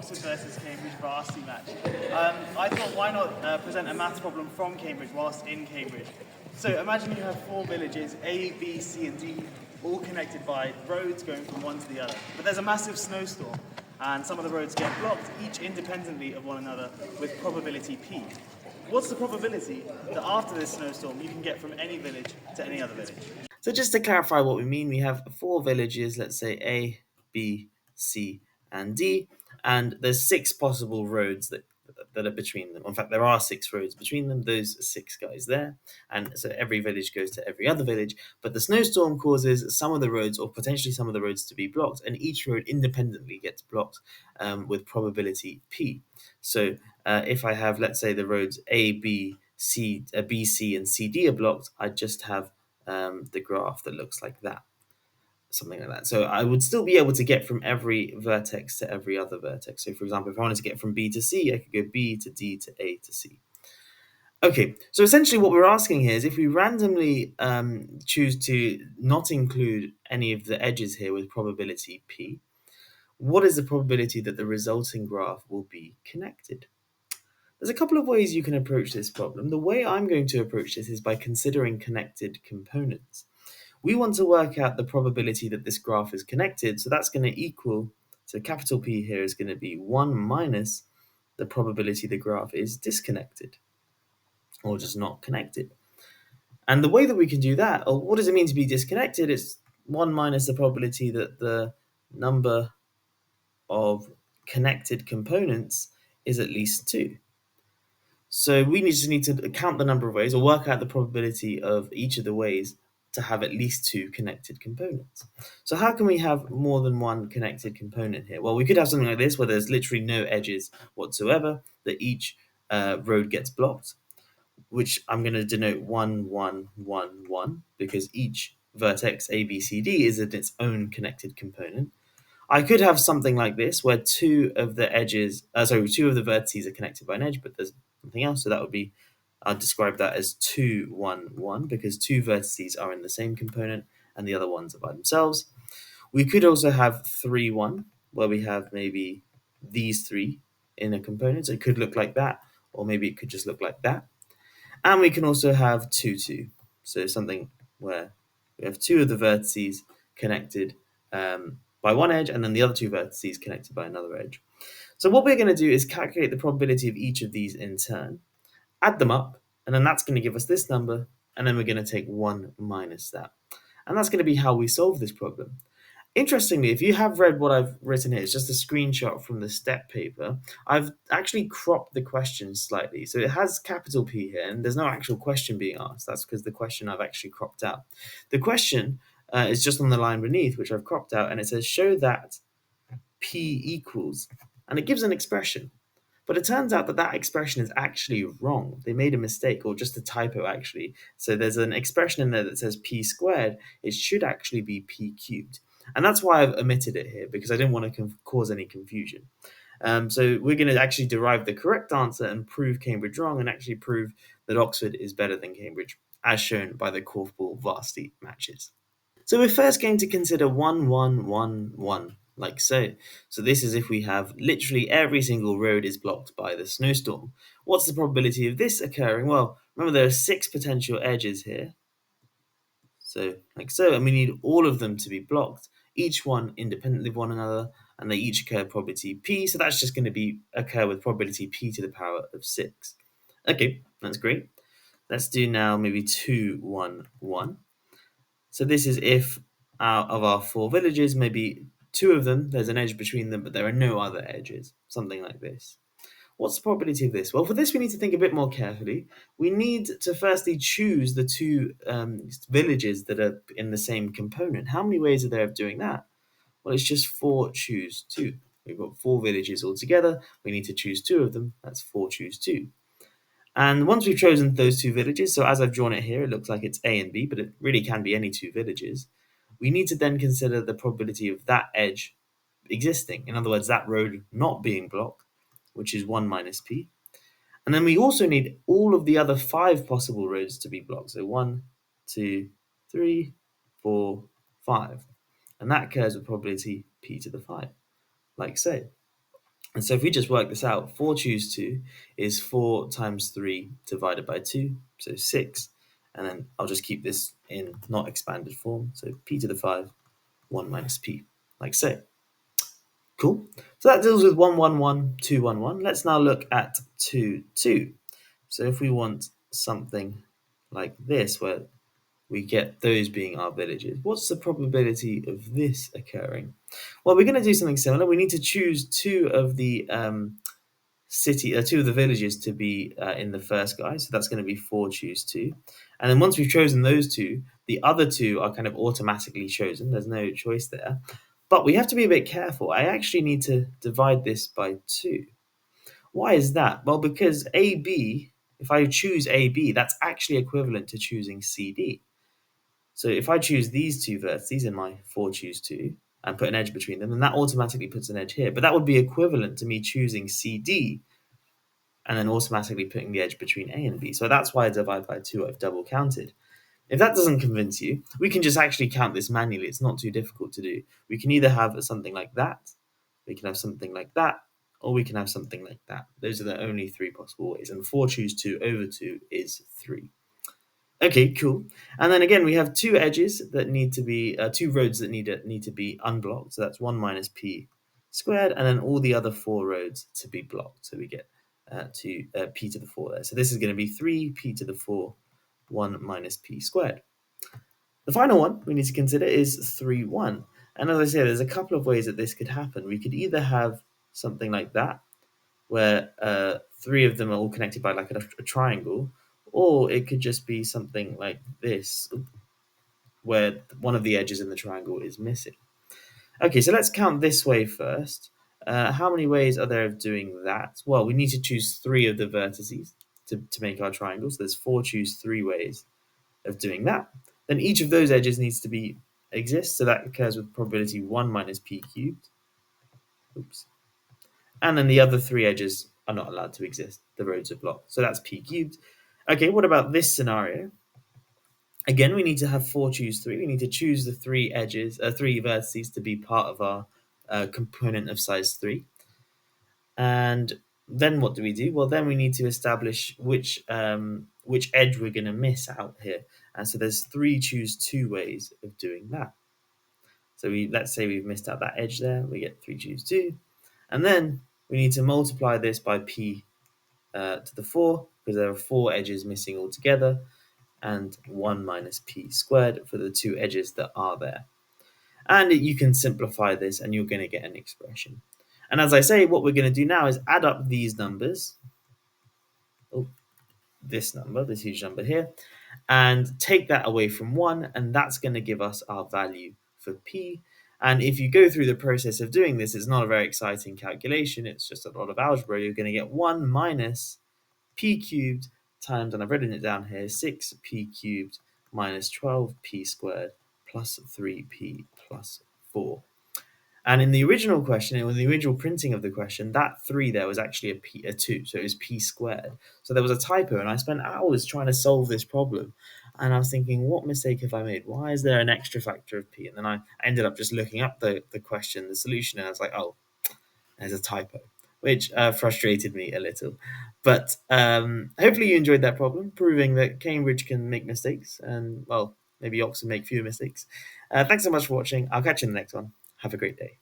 Oxford versus Cambridge varsity match. I thought, why not present a maths problem from Cambridge whilst in Cambridge? So imagine you have 4 villages, A, B, C, and D, all connected by roads going from one to the other. But there's a massive snowstorm, and some of the roads get blocked, each independently of one another, with probability P. What's the probability that after this snowstorm you can get from any village to any other village? So just to clarify what we mean, we have 4 villages, let's say A, B, C, and D, and there's 6 possible roads that are between them. In fact, there are 6 roads between them, those 6 guys there, and so every village goes to every other village, but the snowstorm causes some of the roads, or potentially some of the roads, to be blocked, and each road independently gets blocked with probability P. So if I have, let's say, the roads A, B, C, B, C, and C, D are blocked, I just have the graph that looks like that, something like that. So I would still be able to get from every vertex to every other vertex. So for example, if I wanted to get from B to C, I could go B to D to A to C. Okay, so essentially what we're asking here is if we randomly choose to not include any of the edges here with probability P, what is the probability that the resulting graph will be connected? There's a couple of ways you can approach this problem. The way I'm going to approach this is by considering connected components. We want to work out the probability that this graph is connected, so that's going to equal, so capital P here is going to be 1 minus the probability the graph is disconnected, or just not connected. And the way that we can do that, or what does it mean to be disconnected? It's 1 minus the probability that the number of connected components is at least 2. So we just need to count the number of ways, or work out the probability of each of the ways to have at least 2 connected components. So how can we have more than one connected component here? Well, we could have something like this, where there's literally no edges whatsoever, that each road gets blocked, which I'm going to denote 1, 1, 1, 1, because each vertex A, B, C, D is in its own connected component. I could have something like this, where 2 of the edges, 2 of the vertices are connected by an edge, but there's nothing else. So that would be, I'll describe that as 2, 1, 1, because 2 vertices are in the same component and the other ones are by themselves. We could also have 3, 1, where we have maybe these 3 in a component. So it could look like that, or maybe it could just look like that. And we can also have 2, 2. So something where we have 2 of the vertices connected by one edge, and then the other 2 vertices connected by another edge. So what we're going to do is calculate the probability of each of these in turn, add them up, and then that's going to give us this number, and then we're going to take 1 minus that. And that's going to be how we solve this problem. Interestingly, if you have read what I've written here, it's just a screenshot from the step paper. I've actually cropped the question slightly. So it has capital P here, and there's no actual question being asked. That's because the question I've actually cropped out. The question is just on the line beneath, which I've cropped out, and it says, show that P equals, and it gives an expression. But it turns out that that expression is actually wrong. They made a mistake, or just a typo, actually. So there's an expression in there that says P squared. It should actually be P cubed. And that's why I've omitted it here, because I didn't want to cause any confusion. So we're going to actually derive the correct answer and prove Cambridge wrong, and actually prove that Oxford is better than Cambridge, as shown by the Korfball varsity matches. So we're first going to consider 1, 1, 1, 1, like so. So this is if we have literally every single road is blocked by the snowstorm. What's the probability of this occurring? Well, remember there are 6 potential edges here. So like so, and we need all of them to be blocked, each one independently of one another, and they each occur probability P. So that's just going to be occur with probability P to the power of 6. Okay, that's great. Let's do now maybe 2, 1, 1. So this is if out of our 4 villages, maybe 2 of them, there's an edge between them, but there are no other edges, something like this. What's the probability of this? Well, for this, we need to think a bit more carefully. We need to firstly choose the 2 villages that are in the same component. How many ways are there of doing that? Well, it's just 4 choose 2. We've got 4 villages altogether. We need to choose 2 of them. That's 4 choose 2. And once we've chosen those 2 villages, so as I've drawn it here, it looks like it's A and B, but it really can be any 2 villages. We need to then consider the probability of that edge existing. In other words, that road not being blocked, which is 1 minus P. And then we also need all of the other 5 possible roads to be blocked. So 1, 2, 3, 4, 5. And that occurs with probability P to the 5, like so. And so if we just work this out, 4 choose 2 is 4 times 3 divided by 2, so 6. And then I'll just keep this in not expanded form. So p to the 5, 1 minus p, like so. Cool. So that deals with 1, 1, 1, 2, 1, 1. Let's now look at 2, 2. So if we want something like this, where we get those being our villages, what's the probability of this occurring? Well, we're going to do something similar. We need to choose two of the two of the villages to be in the first guy. So that's going to be 4 choose 2. And then once we've chosen those two, the other two are kind of automatically chosen. There's no choice there. But we have to be a bit careful. I actually need to divide this by 2. Why is that? Well, because AB, if I choose AB, that's actually equivalent to choosing CD. So if I choose these two vertices in my 4 choose 2 and put an edge between them, then that automatically puts an edge here. But that would be equivalent to me choosing CD and then automatically putting the edge between A and B. So that's why I divide by 2, I've double counted. If that doesn't convince you, we can just actually count this manually. It's not too difficult to do. We can either have something like that, we can have something like that, or we can have something like that. Those are the only 3 possible ways. And 4 choose 2 over 2 is 3. Okay, cool. And then again, we have two edges that need to be, two roads that need to be unblocked. So that's 1 minus p squared, and then all the other 4 roads to be blocked. So we get p to the 4 there. So this is going to be 3p to the 4, 1 minus p squared. The final one we need to consider is 3, 1. And as I said, there's a couple of ways that this could happen. We could either have something like that, where 3 of them are all connected by like a triangle, or it could just be something like this, where one of the edges in the triangle is missing. Okay, so let's count this way first. How many ways are there of doing that? Well, we need to choose 3 of the vertices to make our triangle. So there's 4 choose 3 ways of doing that. Then each of those edges needs to be exist, so that occurs with probability 1 minus p cubed. Oops. And then the other 3 edges are not allowed to exist. The roads are blocked. So that's p cubed. Okay, what about this scenario? Again, we need to have 4 choose 3. We need to choose the 3 edges, 3 vertices to be part of our component of size 3. And then what do we do? Well, then we need to establish which edge we're going to miss out here. And so there's 3 choose 2 ways of doing that. So let's say we've missed out that edge there. We get 3 choose 2. And then we need to multiply this by p to the 4, because there are 4 edges missing altogether, and 1 minus p squared for the 2 edges that are there. And you can simplify this and you're going to get an expression. And as I say, what we're going to do now is add up these numbers, this number, this huge number here, and take that away from 1, and that's going to give us our value for p. And if you go through the process of doing this, it's not a very exciting calculation. It's just a lot of algebra. You're going to get 1 minus p cubed times, and I've written it down here, 6p cubed minus 12p squared plus 3p plus 4. And in the original question, in the original printing of the question, that 3 there was actually a 2, so it was p squared. So there was a typo, and I spent hours trying to solve this problem. And I was thinking, what mistake have I made? Why is there an extra factor of p? And then I ended up just looking up the question, the solution, and I was like, oh, there's a typo, which frustrated me a little. But hopefully you enjoyed that problem, proving that Cambridge can make mistakes, and, well, maybe Oxford make fewer mistakes. Thanks so much for watching. I'll catch you in the next one. Have a great day.